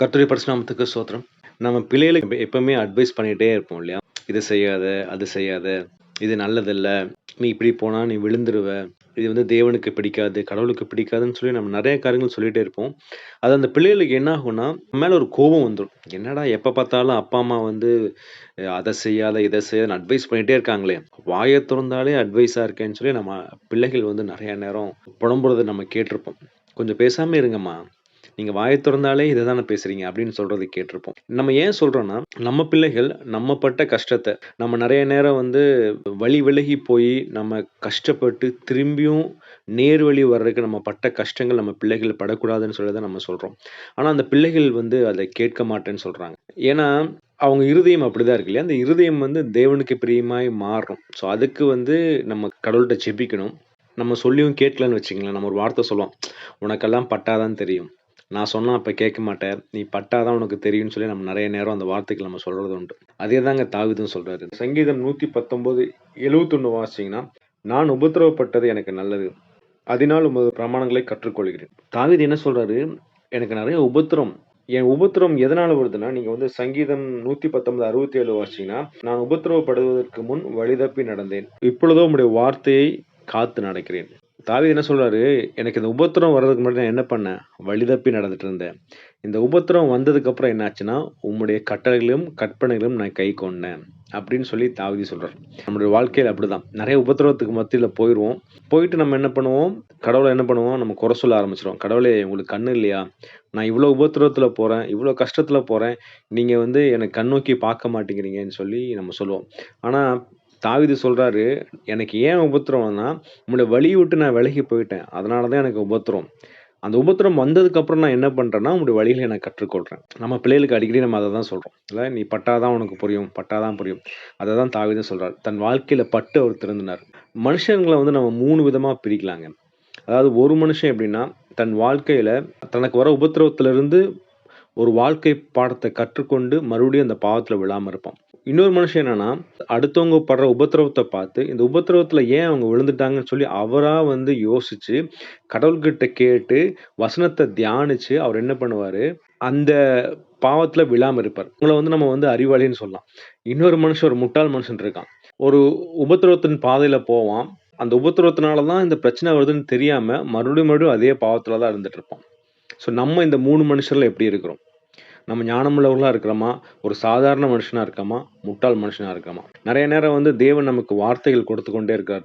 கர்த்தருடைய பரிசுத்த நாமத்துக்கு ஸ்தோத்திரம். நம்ம பிள்ளைகளுக்கு எப்பவுமே அட்வைஸ் பண்ணிட்டே இருப்போம் இல்லையா? "இத செய்யாத, அது செய்யாத, இது நல்லதில்ல. நீ இப்படி போனா நீ விழுந்துருவ. இது வந்து தேவனுக்கு பிடிக்காது, கடவுளுக்கு பிடிக்காதுன்னு" சொல்லி நம்ம நெறைய காரியங்கள் சொல்லிட்டே இருப்போம். அது அந்த பிள்ளைகளுக்கு என்ன ஆகும்னா, நம்ம மேல ஒரு கோபம் வந்துரும். என்னடா எப்ப பார்த்தாலும் அப்பா, அம்மா வந்து அத செய்யாத, இத செய்யாதன்னு அட்வைஸ் பண்ணிட்டே இருக்காங்களே! வாய தொறந்தாலே அட்வைஸா இருக்கேன்னு சொல்லி நம்ம பிள்ளைகள் வந்து நெறைய நேரம் புலம்புறத நம்ம கேட்டுருப்போம். "கொஞ்சம் பேசாம இருங்கம்மா. நீங்க வாய தொறந்தாலே இத தானே பேசுறீங்க" அப்படின்னு சொல்றத கேட்டுருப்போம். நம்ம ஏன் சொல்றோம்னா, நம்ம பிள்ளைகள் நம்ம பட்ட கஷ்டத்த நம்ம நெறைய நேரம் வந்து வழி விலகி போயி, நம்ம கஷ்டப்பட்டு திரும்பியும் நேர் வழி வர்றதுக்கு நம்ம பட்ட கஷ்டங்கள் நம்ம பிள்ளைகள் படக்கூடாதுன்னு சொல்லி தான் நம்ம சொல்றோம். ஆனா, அந்த பிள்ளைகள் வந்து அத கேட்க மாட்டேன்னு சொல்றாங்க. ஏன்னா, அவங்க இருதயம் அப்படிதான் இருக்கு இல்லையா? அந்த இருதயம் வந்து தேவனுக்கு பிரியமாய் மாறணும். ஸோ, அதுக்கு வந்து நம்ம கடவுள்ட்ட ஜெபிக்கணும். நம்ம சொல்லியும் கேட்கலன்னு வச்சுக்கங்களேன், நம்ம ஒரு வார்த்த சொல்லுவோம். "உனக்கெல்லாம் பட்டா தான் தெரியும். நான் சொன்னா அப்ப கேட்க மாட்ட. நீ பட்டா தான் உனக்கு தெரியும்ன்னு" சொல்லி நம்ம நெறைய நேரம் அந்த வார்த்தைகள் நம்ம சொல்றது உண்டு. அதே தாங்க தாவீதும் சொல்றாரு. சங்கீதம் 119, 71 வாசிச்சீங்கன்னா, "நான் உபத்திரவப்பட்டது எனக்கு நல்லது. அதினால் உமது பிரமாணங்களை கற்றுக்கொள்கிறேன்." தாவீது என்ன சொல்றாரு? எனக்கு நெறைய உபத்திரம். என் உபத்திரம் எதனால வருதுன்னா, நீங்க வந்து சங்கீதம் 119, 67 வாசிச்சீங்கன்னா, "நான் உபத்திரவப்படுவதற்கு முன் வழிதப்பி நடந்தேன். இப்பொழுதோ உம்முடைய வார்த்தையை காத்து நடக்கிறேன்." தாவீது என்ன சொல்றாரு? எனக்கு இந்த உபத்திரம் வர்றதுக்கு முன்னாடி நான் என்ன பண்ணேன்? வழி தப்பி நடந்துட்டு இருந்தேன். இந்த உபத்திரம் வந்ததுக்கப்புறம் என்ன ஆச்சுன்னா, உம்முடைய கட்டளைகளையும், கற்பனைகளையும் நான் கைக்கொண்டேன். அப்படின்னு சொல்லி தாவீது சொல்றார். நம்முடைய வாழ்க்கையில அப்படிதான். நெறைய உபத்திரவத்துக்கு மத்தியில போயிருவோம். போயிட்டு நம்ம என்ன பண்ணுவோம்? கடவுள என்ன பண்ணுவோம்? நம்ம குறை சொல்ல ஆரம்பிச்சுருவோம். "கடவுளே உங்களுக்கு கண்ணு இல்லையா? நான் இவ்ளோ உபத்திரவத்தில போறேன், இவ்ளோ கஷ்டத்தில போறேன். நீங்க வந்து என்ன கண்ணோக்கி பார்க்க மாட்டேங்கிறீங்கன்னு" சொல்லி நம்ம சொல்லுவோம். ஆனா தாவீது சொல்றாரு, "எனக்கு ஏன் உபத்திரவம்னா, உம்முடைய வழிய விட்டு நான் விலகி போயிட்டேன். அதனால தான் எனக்கு உபத்திரம். அந்த உபத்திரம் வந்ததுக்கப்புறம் நான் என்ன பண்றேன்னா, உம்முடைய வழிகள நான் கற்றுக்கொள்றேன்." நம்ம பிள்ளைகளுக்கு அடிக்கடி நம்ம அத தான் சொல்றோம். இல்ல "நீ பட்டா தான் உனக்கு புரியும், பட்டா தான் புரியும்." அத தான் தாவீதும் சொல்றாரு. தன் வாழ்க்கையில பட்டு அவர் திருந்தினார். மனுஷங்கள வந்து நம்ம 3 விதமா பிரிக்கலாங்க. அதாவது ஒரு மனுஷன் எப்படின்னா, தன் வாழ்க்கையில தனக்கு வர உபத்திரவத்திலிருந்து ஒரு வாழ்க்கை பாடத்த கற்றுக்கொண்டு மறுபடியும் அந்த பாவத்துல விழாம இருப்பான். இன்னொரு மனுஷன் என்னன்னா, அடுத்தவங்க படுற உபத்திரவத்த பார்த்து, இந்த உபத்திரவத்துல ஏன் அவங்க விழுந்துட்டாங்கன்னு சொல்லி அவரா வந்து யோசிச்சு, கடவுள்கிட்ட கேட்டு, வசனத்த தியானிச்சு, அவர் என்ன பண்ணுவாரு, அந்த பாவத்துல விழாம இருப்பார். இவங்கள வந்து நம்ம வந்து அறிவாளின்னு சொல்லலாம். இன்னொரு மனுஷன், ஒரு முட்டாள் மனுஷன் இருக்கான். ஒரு உபத்திரவத்தின் பாதையில போவான். அந்த உபத்திரவத்தினால தான் இந்த பிரச்சனை வருதுன்னு தெரியாம, மறுபடியும் அதே பாவத்துல தான் இருந்துட்டு இருப்பான். ஸோ நம்ம இந்த 3 மனுஷர்ல எப்படி இருக்கிறோம்? நம்ம ஞானமுள்ளவர்களா இருக்கிறோமா? ஒரு சாதாரண மனுஷனா இருக்கோமா? முட்டாள் மனுஷனா இருக்கோமா? நெறைய நேரம் வந்து தேவன் நமக்கு வார்த்தைகள் கொடுத்து கொண்டே இருக்கார்.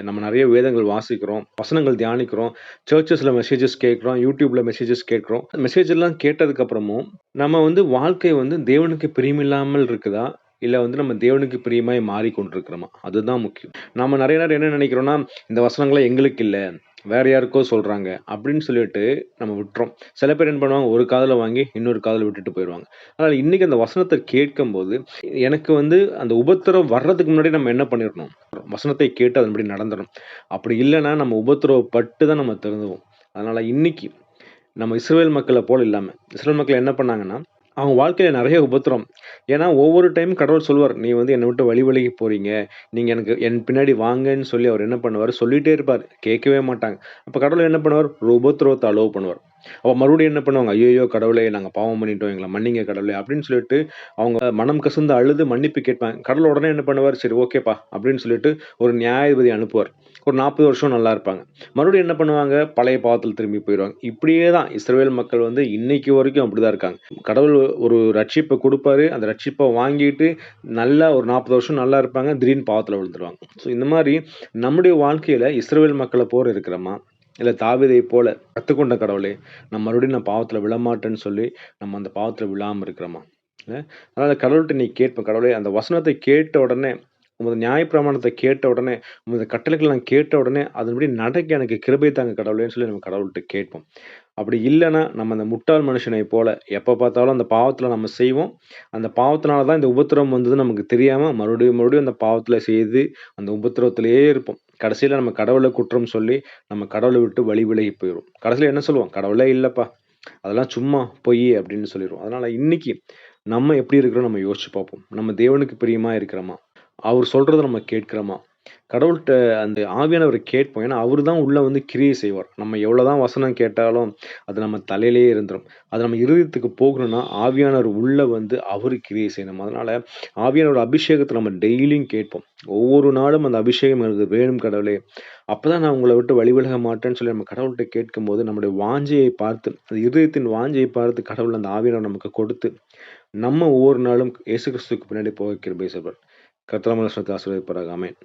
நம்ம நெறைய வேதங்கள் வாசிக்கிறோம். வசனங்கள் தியானிக்கிறோம். சர்ச்சஸ்ல மெசேஜஸ் கேட்கிறோம். YouTubeல மெசேஜஸ் கேட்கிறோம். மெசேஜ் எல்லாம் கேட்டதுக்கு அப்புறமும், நம்ம வந்து வாழ்க்கை வந்து தேவனுக்கு பிரியமில்லாமல் இருக்குதா? இல்ல வந்து நம்ம தேவனுக்கு பிரியமாய் மாறிக்கொண்டிருக்கிறோமா? அதுதான் முக்கியம். நாம நெறைய நேரம் என்ன நெனைக்கிறோம்னா, இந்த வசனங்கள்லாம் எங்களுக்கு இல்ல. வேற யாருக்கோ சொல்றாங்க. அப்படின்னு சொல்லிட்டு நம்ம விட்டுறோம். சில பேர் என்ன பண்ணுவாங்க, ஒரு காதுல வாங்கி இன்னொரு காதுல விட்டுட்டு போயிருவாங்க. அதனால இன்னைக்கு அந்த வசனத்த கேட்கும்போது, எனக்கு வந்து அந்த உபத்திரவம் வர்றதுக்கு முன்னாடி நம்ம என்ன பண்ணிறணும்? வசனத்தை கேட்டு அதன்படி நடந்துறணும். அப்படி இல்லன்னா நம்ம உபத்திரவப்பட்டு தான் நம்ம திருந்துவோம். அதனால இன்னைக்கு நம்ம இஸ்ரவேல் மக்கள போல இல்லாம, இஸ்ரவேல் மக்கள் என்ன பண்ணாங்கன்னா, அவங்க வாழ்க்கையில நெறைய உபத்திரம். ஏன்னா ஒவ்வொரு டைம் கடவுள் சொல்லுவார், "நீ வந்து என்ன விட்டு வழி விலகி போறீங்க. நீங்க எனக்கு என் பின்னாடி வாங்கன்னு" சொல்லி அவர் என்ன பண்ணுவாரு, சொல்லிட்டே இருப்பாரு. கேட்கவே மாட்டாங்க. அப்ப கடவுள் என்ன பண்ணுவார், ஒரு உபத்திரவத்த அலோவ் பண்ணுவார். அப்ப மறுபடியும் என்ன பண்ணுவாங்க, "ஐய்யயோ! கடவுளே நாங்க பாவம் பண்ணிட்டோம். எங்கள மன்னிங்க கடவுளே" அப்படின்னு சொல்லிட்டு அவங்க மனம் கசந்து அழுது மன்னிப்பு கேட்பாங்க. கடவுள் உடனே என்ன பண்ணுவார், "சரி ஓகேப்பா" அப்படின்னு சொல்லிட்டு ஒரு நியாயாதிபதி அனுப்புவார். ஒரு 40 வருஷம் நல்லா இருப்பாங்க. மறுபடியும் என்ன பண்ணுவாங்க, பழைய பாவத்துல திரும்பி போயிருவாங்க. இப்படியே தான் இஸ்ரவேல் மக்கள் வந்து இன்னைக்கு வரைக்கும் அப்படிதான் இருக்காங்க. கடவுள் ஒரு ரட்சிப்ப குடுப்பாரு. அந்த ரட்சிப்ப வாங்கிட்டு நல்லா ஒரு 40 வருஷம் நல்லா இருப்பாங்க. திடீர்னு பாவத்துல விழுந்துருவாங்க. ஸோ இந்த மாரி நம்முடைய வாழ்க்கையில இஸ்ரவேல் மக்கள போல இருக்கிறோமா? இல்ல தாவீதைப் போல கத்துக்கொண்ட கடவுளே, நான் மறுபடியும் பாவத்துல விழமாட்டேன்னு சொல்லி, நம்ம அந்த பாவத்துல விழாம இருக்கிறோமா? அ அதனால கடவுள்ட்ட நீ கேட்ப கடவுளே அந்த வசனத்தை கேட்ட உடனே, உமது நியாயப்பிரமாணத்த கேட்ட உடனே, உமது கட்டளைகள நான் கேட்ட உடனே, அதன்படி நடக்க எனக்கு கிருபை தாங்க கடவுளேன்னு சொல்லி நம்ம கடவுள்ட்ட கேட்போம். அப்படி இல்லன்னா, நம்ம அந்த முட்டாள் மனுஷனைப் போல எப்ப பார்த்தாலும் அந்த பாவத்துல நம்ம செய்வோம். அந்த பாவத்தினால தான் இந்த உபத்திரவம் வந்ததுன்னு நமக்கு தெரியாம மறுபடியும் அந்த பாவத்துல செய்து, அந்த உபத்திரவத்திலேயே இருப்போம். கடைசியில நம்ம கடவுள குற்றம் சொல்லி, நம்ம கடவுள விட்டு வழி விலகி போயிருவோம். கடைசியில என்ன சொல்லுவோம்? "கடவுளே இல்லப்பா. அதெல்லாம் சும்மா பொய்" அப்படின்னு சொல்லிருவோம். அதனால இன்னைக்கு நம்ம எப்படி இருக்கிறோம்னு நம்ம யோசிச்சு பார்ப்போம். நம்ம தேவனுக்கு பிரியமா இருக்கிறோமா? அவர் சொல்றத நம்ம கேட்கிறோமா? கடவுள்ட்ட அந்த ஆவியானவர கேட்போம். ஏன்னா, அவரு தான் உள்ள வந்து கிரியை செய்வார். நம்ம எவ்வளோதான் வசனம் கேட்டாலும், அது நம்ம தலையிலேயே இருந்துரும். அது நம்ம இருதயத்துக்கு போகணும்னா, ஆவியானவர் உள்ள வந்து அவரு கிரியை செய்யணும். அதனால ஆவியானவர் அபிஷேகத்த நம்ம டெய்லியும் கேட்போம். ஒவ்வொரு நாளும் அந்த அபிஷேகம் எனக்கு வேணும் கடவுளே! அப்பதான் நான் உங்கள விட்டு வழி விலக மாட்டேன்னு சொல்லி நம்ம கடவுள்ட்ட கேட்கும்போது, நம்முடைய வாஞ்சையை பார்த்து, அந்த இருதயத்தின் வாஞ்சையை பார்த்து கடவுள் அந்த ஆவியானவர் நமக்கு கொடுத்து, நம்ம ஒவ்வொரு நாளும் இயேசு கிறிஸ்துவுக்கு பின்னாடி போக கிருபை செய்வார். கர்த்தர் நம்மை ஆசீர்வதிப்பாராக. ஆமென்.